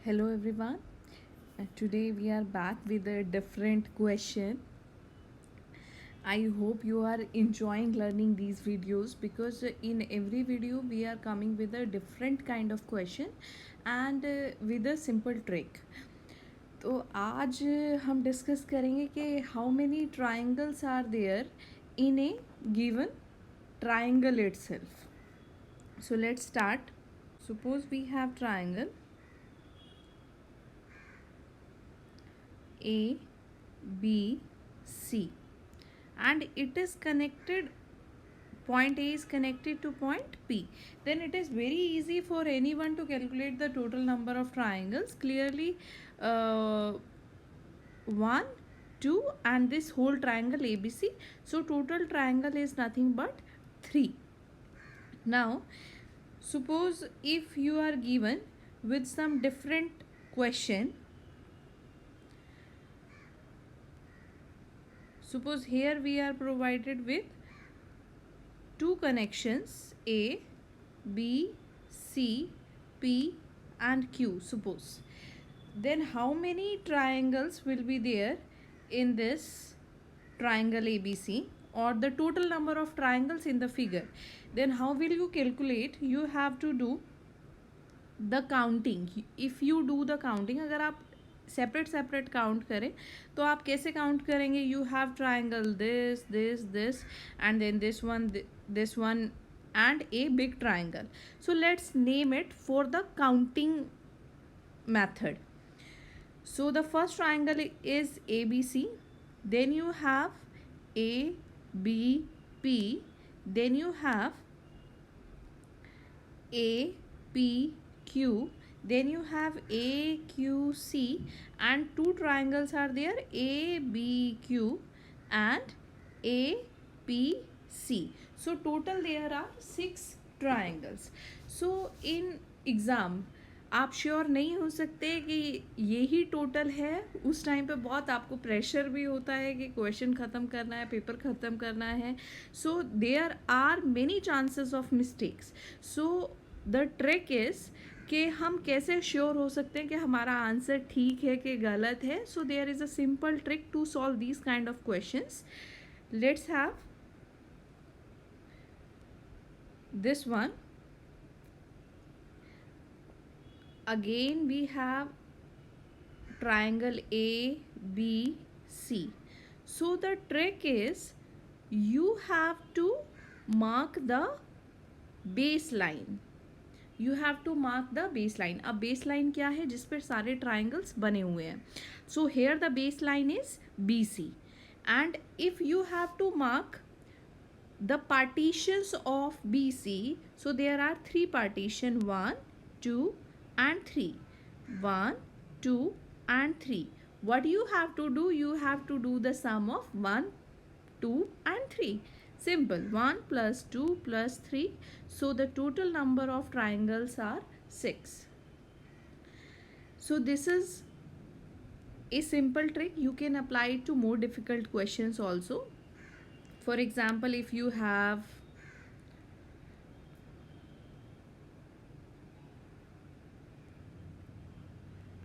Hello everyone. Today we are back with a different question. I hope you are enjoying learning these videos because in every video we are coming with a different kind of question and with a simple trick. तो आज हम discuss करेंगे कि how many triangles are there in a given triangle itself. So let's start. Suppose we have triangle A, B, C, and it is connected, point A is connected to point P. Then it is very easy for anyone to calculate the total number of triangles. Clearly, 1, 2 and this whole triangle ABC. So total triangle is nothing but 3. Now, suppose if you are given with some different question. Suppose here we are provided with two connections A, B, C, P and Q, suppose. Then how many triangles will be there in this triangle ABC, or the total number of triangles in the figure? Then how will you calculate? You have to do the counting. If you do the counting, अगर आप separate count करें तो आप कैसे count करेंगे? You have triangle this this this and then this one and a big triangle. So let's name it for the counting method. So the first triangle is ABC, then you have ABP, then you have APQ, then you have AQC, and two triangles are there, ABQ and APC. So total there are 6 triangles. So in exam आप sure नहीं हो सकते कि यही total है. उस time पे बहुत आपको प्रेशर भी होता है कि क्वेश्चन ख़त्म करना है, पेपर ख़त्म करना है. So there are many chances of mistakes. So the trick is कि हम कैसे श्योर हो सकते हैं कि हमारा आंसर ठीक है कि गलत है. So there is a simple trick to solve these kind of questions. Let's have this one. Again we have triangle ABC. So the trick is you have to mark the baseline. You have to mark the baseline. अब baseline क्या है? जिस पर सारे triangles बने हुए हैं. So here the baseline is BC, and if you have to mark the partitions of BC, so there are 3 partition, 1, 2 and 3. 1, 2 and 3. What you have to do? You have to do the sum of 1, 2 and 3. Simple. 1 plus 2 plus 3. So the total number of triangles are 6. So this is a simple trick. You can apply it to more difficult questions also. For example, if you have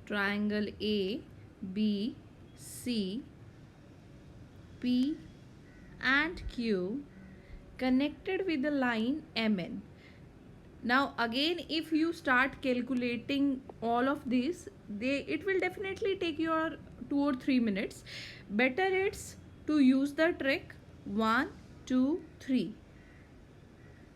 triangle A, B, C, P and Q connected with the line MN. Now again, if you start calculating all of these, it will definitely take your 2 or 3 minutes. Better it's to use the trick 1, 2, 3.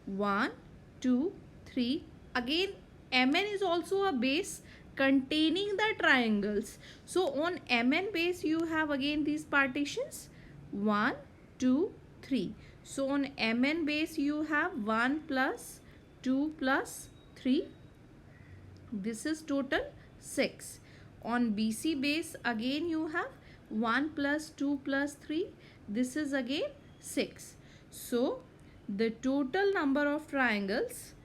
1, 2, 3. Again, MN is also a base containing the triangles. So on MN base you have again these partitions 1, 2, 3. So on MN base you have 1 plus 2 plus 3. This is total 6. On BC base again you have 1 plus 2 plus 3. This is again 6. So the total number of triangles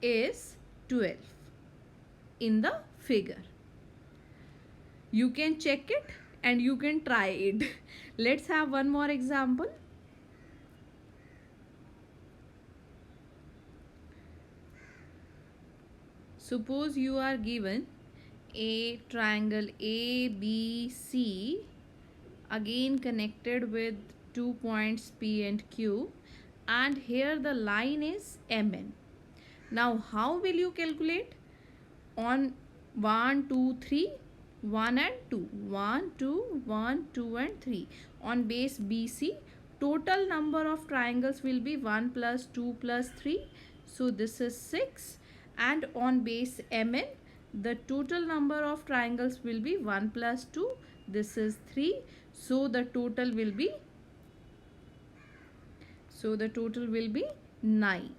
is 12 in the figure. You can check it and you can try it. Let's have one more example. Suppose you are given A triangle ABC, again connected with 2 points P and Q, and here the line is MN. Now how will you calculate? On 1, 2, 3, 1 and 2, 1, 2, 1, 2 and 3. On base BC, total number of triangles will be 1 plus 2 plus 3. So this is 6. And on base MN, the total number of triangles will be 1 plus 2. This is 3. So the total will be 9.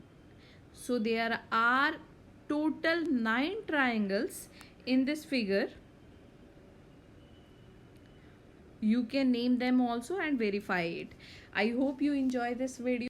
So there are total 9 triangles in this figure. You can name them also and verify it. I hope you enjoy this video.